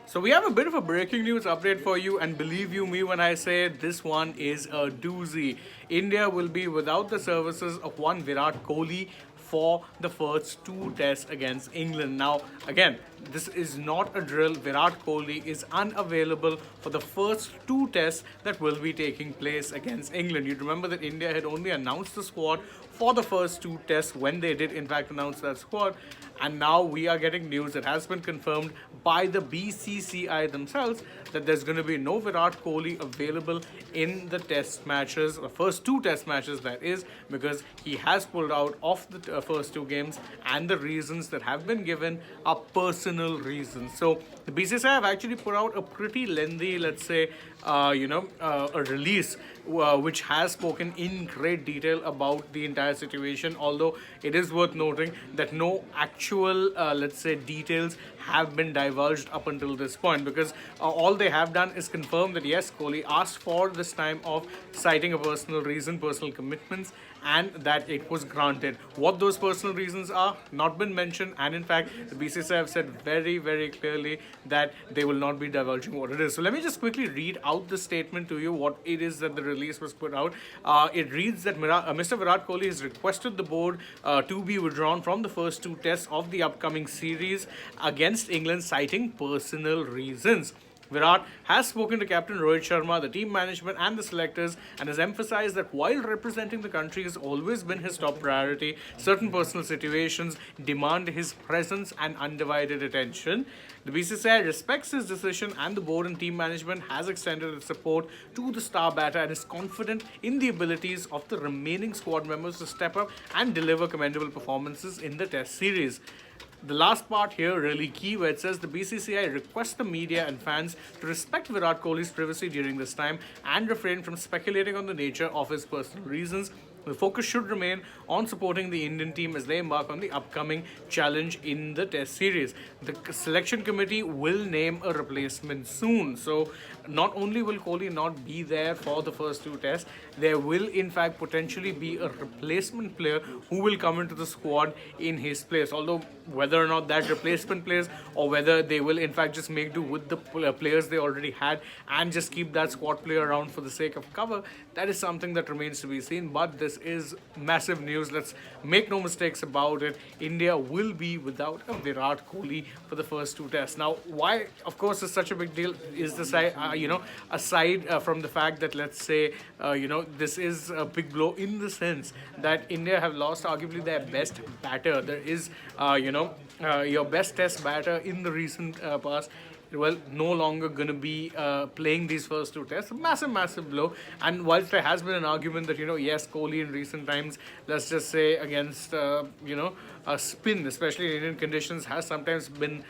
So we have a bit of a breaking news update for you, and believe you me when I say this one is a doozy. India will be without the services of one Virat Kohli for the first two tests against England. Now, again, this is not a drill. Virat Kohli is unavailable for the first two tests that will be taking place against England. You remember that India had only announced the squad for the first two tests when they did, in fact, announce that squad. And now we are getting news that has been confirmed by the BCCI themselves that there's going to be no Virat Kohli available in the test matches, the first two test matches, that is, because he has pulled out of the first two games, and the reasons that have been given are personal reasons. So the BCCI have actually put out a pretty lengthy, let's say, a release which has spoken in great detail about the entire situation. Although it is worth noting that no actual, let's say, details have been divulged up until this point, because all they have done is confirm that yes, Kohli asked for this time off, citing a personal reason, personal commitments, and that it was granted. What those personal reasons are, not been mentioned, and in fact, the BCCI have said very, very clearly that they will not be divulging what it is. So let me just quickly read out the statement to you, what it is that the release was put out. It reads that Mr. Virat Kohli has requested the board to be withdrawn from the first two tests of the upcoming series against England, citing personal reasons. Virat has spoken to Captain Rohit Sharma, the team management, and the selectors, and has emphasized that while representing the country has always been his top priority, certain personal situations demand his presence and undivided attention. The BCCI respects his decision, and the board and team management has extended its support to the star batter and is confident in the abilities of the remaining squad members to step up and deliver commendable performances in the Test series. The last part here really key, where it says the BCCI requests the media and fans to respect Virat Kohli's privacy during this time and refrain from speculating on the nature of his personal reasons. The focus should remain on supporting the Indian team as they embark on the upcoming challenge in the Test series. The selection committee will name a replacement soon. So not only will Kohli not be there for the first two tests, there will in fact potentially be a replacement player who will come into the squad in his place. Although whether or not that replacement plays, or whether they will in fact just make do with the players they already had and just keep that squad player around for the sake of cover, that is something that remains to be seen. But this is massive news. Let's make no mistakes about it. India will be without a Virat Kohli for the first two tests. Now, why, of course, is such a big deal is this, aside from the fact that, let's say, this is a big blow in the sense that India have lost arguably their best batter. There is, your best test batter in the recent past, well, no longer going to be playing these first two tests. Massive, massive blow. And whilst there has been an argument that, yes, Kohli in recent times, let's just say against, a spin, especially in Indian conditions, has sometimes been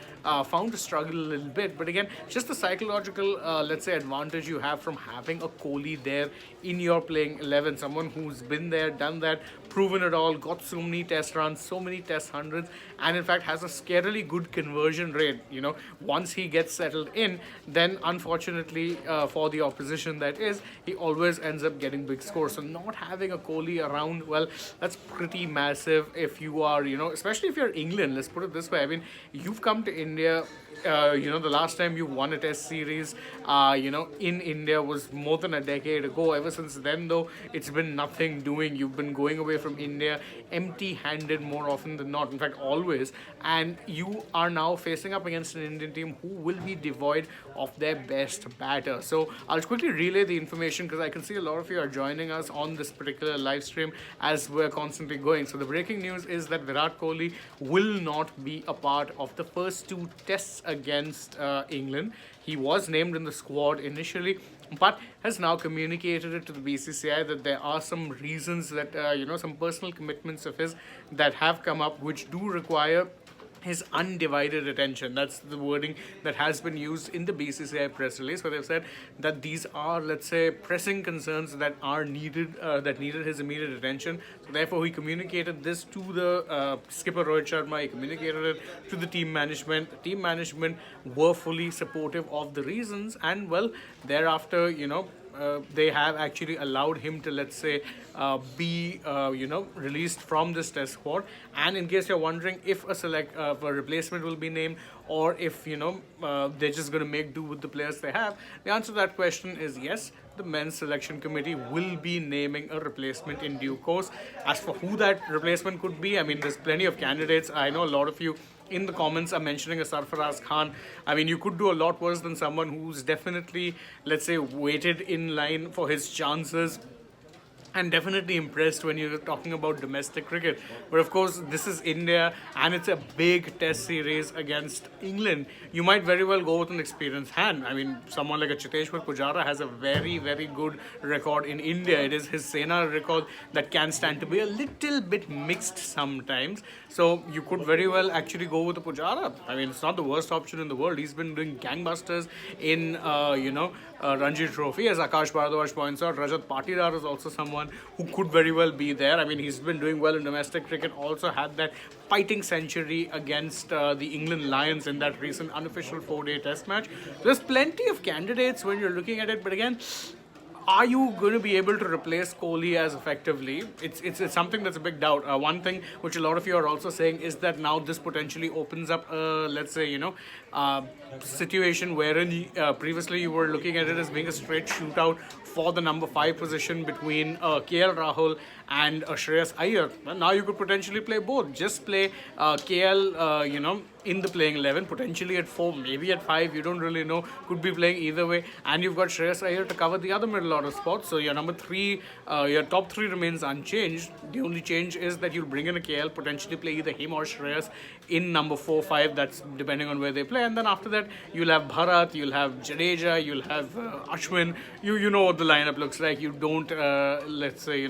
found to struggle a little bit. But again, just the psychological, let's say, advantage you have from having a Kohli there in your playing 11, someone who's been there, done that, proven it all, got so many test runs, so many test hundreds, and in fact has a scarily good conversion rate. Once he gets settled in, then unfortunately for the opposition, that is, he always ends up getting big scores. So not having a Kohli around, well, that's pretty massive if you are, especially if you're England. Let's put it this way. I mean, you've come to India. The last time you won a test series, in India was more than a decade ago. Ever since then, though, it's been nothing doing. You've been going away from India empty-handed more often than not. In fact, always. And you are now facing up against an Indian team who will be devoid of their best batter. So I'll quickly relay the information, because I can see a lot of you are joining us on this particular live stream as we're constantly going. So the breaking news is that Virat Kohli will not be a part of the first two tests against England. He was named in the squad initially, but has now communicated it to the BCCI that there are some reasons that, some personal commitments of his that have come up which do require his undivided attention. That's the wording that has been used in the BCCI press release, where they've said that these are, let's say, pressing concerns that are needed, that needed his immediate attention. So therefore, he communicated this to the skipper Rohit Sharma. He communicated it to the team management. The team management were fully supportive of the reasons, and well, thereafter, they have actually allowed him to, let's say, be released from this test squad. And in case you're wondering if a replacement will be named, or if they're just going to make do with the players they have. The answer to that question is yes. The men's selection committee will be naming a replacement in due course. As for who that replacement could be, I mean, there's plenty of candidates. I know a lot of you in the comments are mentioning a Sarfaraz Khan. I mean, you could do a lot worse than someone who's definitely, let's say, waited in line for his chances and definitely impressed when you're talking about domestic cricket. But of course, this is India and it's a big test series against England. You might very well go with an experienced hand. I mean, someone like a Chiteshwar Pujara has a very, very good record in India. It is his Sena record that can stand to be a little bit mixed sometimes. So you could very well actually go with a Pujara. I mean, it's not the worst option in the world. He's been doing gangbusters in, Ranji Trophy. As Akash Bharadwaj points out, Rajat Patidar is also someone who could very well be there. I mean, he's been doing well in domestic cricket. Also had that fighting century against the England Lions in that recent unofficial 4-day test match. There's plenty of candidates when you're looking at it, but again, are you going to be able to replace Kohli as effectively? It's something that's a big doubt. One thing which a lot of you are also saying is that now this potentially opens up, let's say, situation wherein previously you were looking at it as being a straight shootout for the number 5 position between KL Rahul and Shreyas Iyer. Well, now you could potentially play both. Just play KL, in the playing 11, potentially at 4, maybe at 5. You don't really know. Could be playing either way. And you've got Shreyas Iyer to cover the other middle order spots. So your number 3, your top 3 remains unchanged. The only change is that you'll bring in a KL, potentially play either him or Shreyas in number 4, 5. That's depending on where they play. And then after that, you'll have Bharat, you'll have Jadeja, you'll have Ashwin. You know what the lineup looks like. You don't, let's say,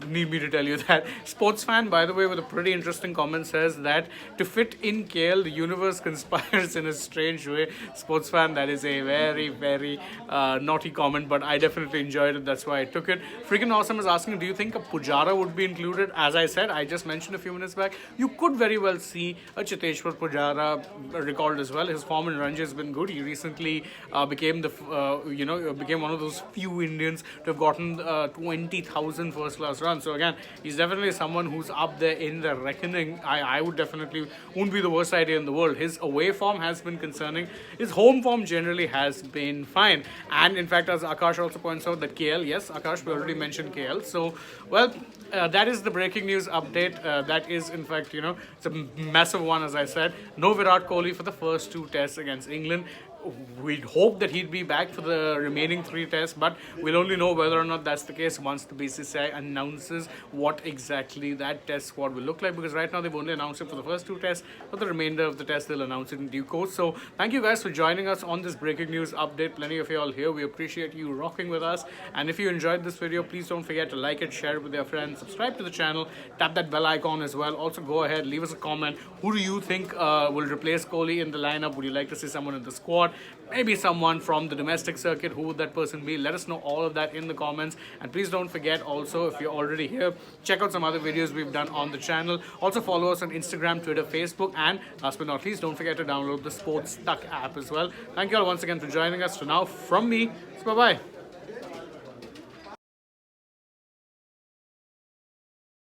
need me to tell you that. Sports fan, by the way, with a pretty interesting comment says that to fit in KL, the universe conspires in a strange way. Sports fan, that is a very, very naughty comment, but I definitely enjoyed it. That's why I took it. Freaking Awesome is asking, do you think a Pujara would be included? As I said, I just mentioned a few minutes back, you could very well see a Chiteshwar Pujara recalled as well. His form in Ranji has been good. He recently became became one of those few Indians to have gotten 20,000 first-class runs. So again, he's definitely someone who's up there in the reckoning. I would definitely, wouldn't be the worst idea in the world. His away form has been concerning. His home form generally has been fine. And in fact, as Akash also points out, that KL, yes, Akash, we already mentioned KL. So, well, that is the breaking news update. That is, in fact, it's a massive one, as I said. No Virat Kohli for the first 2 tests against England. We'd hope that he'd be back for the remaining 3 tests, but we'll only know whether or not that's the case once the BCCI announces what exactly that test squad will look like, because right now they've only announced it for the first 2 tests. For the remainder of the tests, they'll announce it in due course. So thank you guys for joining us on this breaking news update. Plenty of you all here. We appreciate you rocking with us. And if you enjoyed this video, please don't forget to like it, share it with your friends, subscribe to the channel, tap that bell icon as well. Also go ahead, leave us a comment. Who do you think will replace Kohli in the lineup? Would you like to see someone in the squad? Maybe someone from the domestic circuit. Who would that person be? Let us know all of that in the comments. And please don't forget also, if you're already here, check out some other videos we've done on the channel. Also follow us on Instagram, Twitter, Facebook, and last but not least, don't forget to download the AajTak app as well. Thank you all once again for joining us. So now from me, bye-bye.